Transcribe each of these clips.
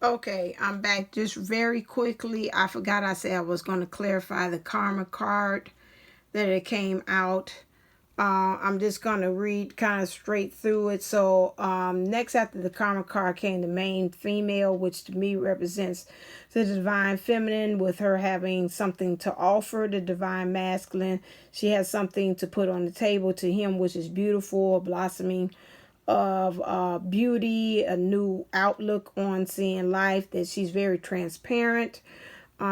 Okay, I'm back just very quickly. I forgot I said I was going to clarify the karma card that it came out. I'm just going to read kind of straight through it. So next after the karma card came the main female, which to me represents the divine feminine, with her having something to offer the divine masculine. She has something to put on the table to him, which is beautiful, blossoming of beauty, a new outlook on seeing life, that she's very transparent.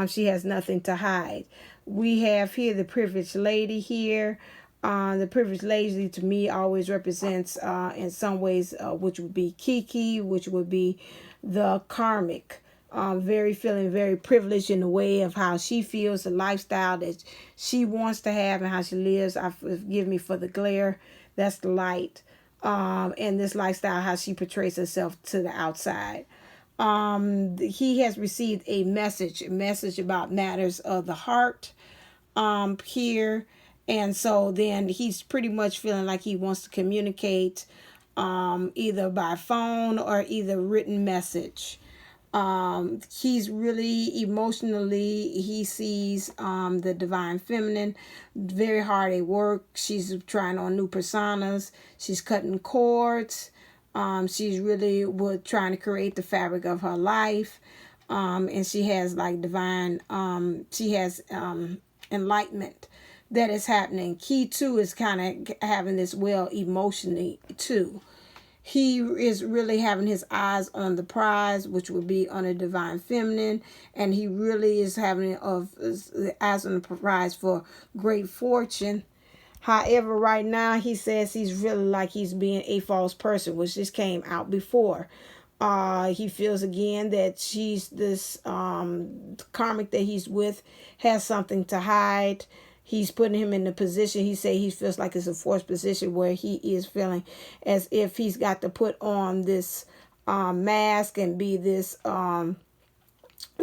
She has nothing to hide. We have here the privileged lady here. The privileged lady to me always represents in some ways which would be Icke, which would be the karmic. Feeling very privileged in the way of how she feels, the lifestyle that she wants to have and how she lives. Forgive me for the glare. That's the light. And this lifestyle, how she portrays herself to the outside. He has received a message about matters of the heart here. And so then he's pretty much feeling like he wants to communicate either by phone or either written message. He's really emotionally, he sees the divine feminine very hard at work. She's trying on new personas. She's cutting cords. She's really trying to create the fabric of her life. And she has like divine, she has enlightenment that is happening. He too is kind of having this well emotionally too. He is really having his eyes on the prize, which would be on a divine feminine, and he really is having his eyes on the prize for great fortune. However, right now he says he's really like he's being a false person, which just came out before. He feels again that she's this karmic that he's with has something to hide. He's putting him in the position, he feels like it's a forced position where he is feeling as if he's got to put on this mask and be this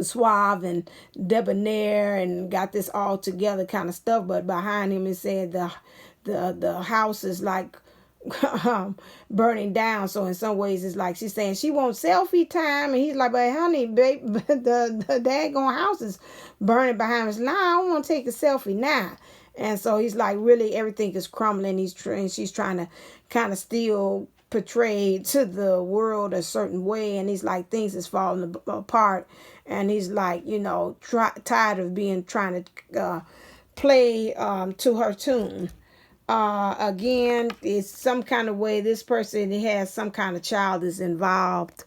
suave and debonair and got this all together kind of stuff. But behind him, it said the house is like burning down. So in some ways it's like she's saying she wants selfie time, and he's like, but honey, babe, the daggone house is burning behind us. Nah, I don't want to take a selfie now. And so he's like, really everything is crumbling. She's trying to kind of still portray to the world a certain way, and he's like, things is falling apart, and he's like, tired of trying to play to her tune. Again, it's some kind of way this person has some kind of child is involved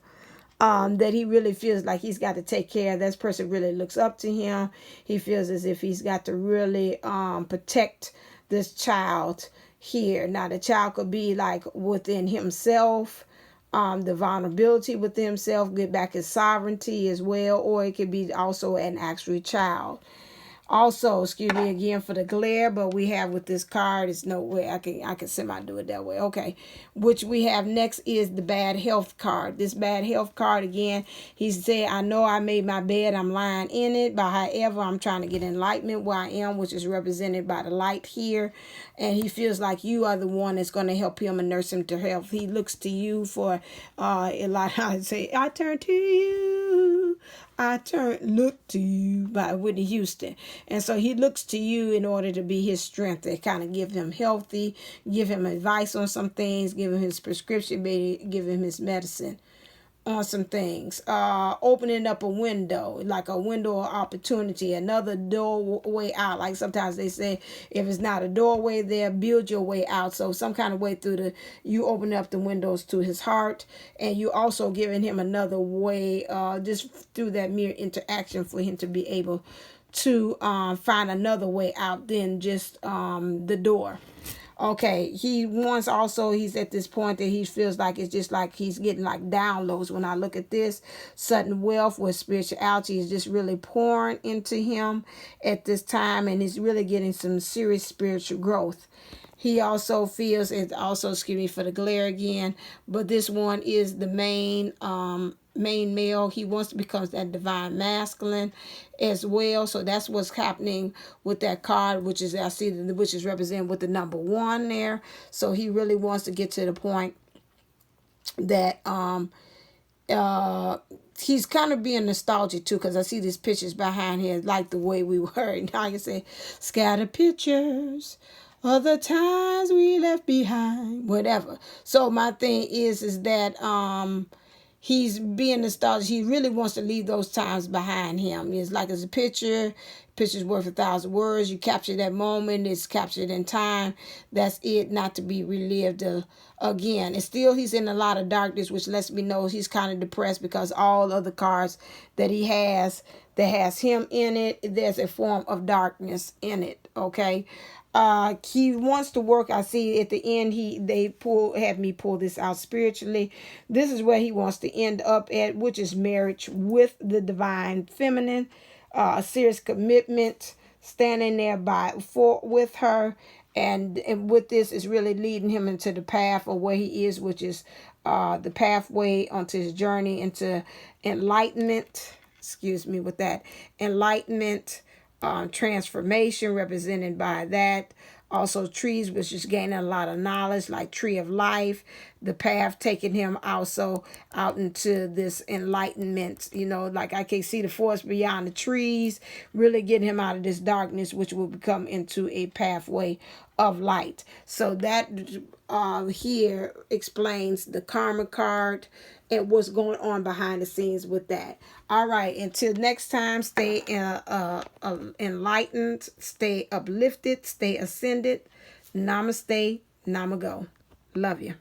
that he really feels like he's got to take care of. This person really looks up to him. He feels as if he's got to really protect this child here. Now, the child could be like within himself, the vulnerability within himself, get back his sovereignty as well, or it could be also an actual child. Also, excuse me again for the glare, but we have with this card, it's no way I can semi-do it that way. Okay, which we have next is the bad health card. This bad health card, again, he said, I know I made my bed, I'm lying in it, but however, I'm trying to get enlightenment where I am, which is represented by the light here. And he feels like you are the one that's going to help him and nurse him to health. He looks to you for a lot. I say, I turn to you. Look to you by Whitney Houston. And so he looks to you in order to be his strength, to kind of give him healthy, give him advice on some things, give him his prescription, maybe give him his medicine on some things. Opening up a window, like a window of opportunity, another doorway out. Like sometimes they say, if it's not a doorway there, build your way out. So some kind of way you open up the windows to his heart, and you also giving him another way, just through that mere interaction for him to be able to find another way out than just the door. Okay, he's at this point that he feels like it's just like he's getting like downloads. When I look at this, sudden wealth where spirituality is just really pouring into him at this time, and he's really getting some serious spiritual growth. He also feels, excuse me for the glare again, but this one is the main male. He wants to become that divine masculine as well. So that's what's happening with that card, which is represented with the number 1 there. So he really wants to get to the point that he's kind of being nostalgic too, because I see these pictures behind here like the way we were. Now I can say, scatter pictures of the times we left behind, whatever. So my thing is that he's being nostalgic. He really wants to leave those times behind him. It's like it's a picture's worth 1,000 words. You capture that moment, it's captured in time. That's it, not to be relived again. And still he's in a lot of darkness, which lets me know he's kind of depressed, because all of the cards that he has that has him in it, there's a form of darkness in it. Okay. He wants to work. I see at the end they have me pull this out spiritually. This is where he wants to end up at, which is marriage with the divine feminine, a serious commitment, standing there with her, and with this is really leading him into the path of where he is, which is the pathway onto his journey into enlightenment. Excuse me with that. Enlightenment. Transformation represented by that. Also trees, which is gaining a lot of knowledge, like tree of life. The path taking him also out into this enlightenment, like I can see the forest beyond the trees, really getting him out of this darkness, which will become into a pathway of light. So that here explains the karma card and what's going on behind the scenes with that. All right, until next time, stay enlightened, stay uplifted, stay ascended. Namaste, namago. Love you.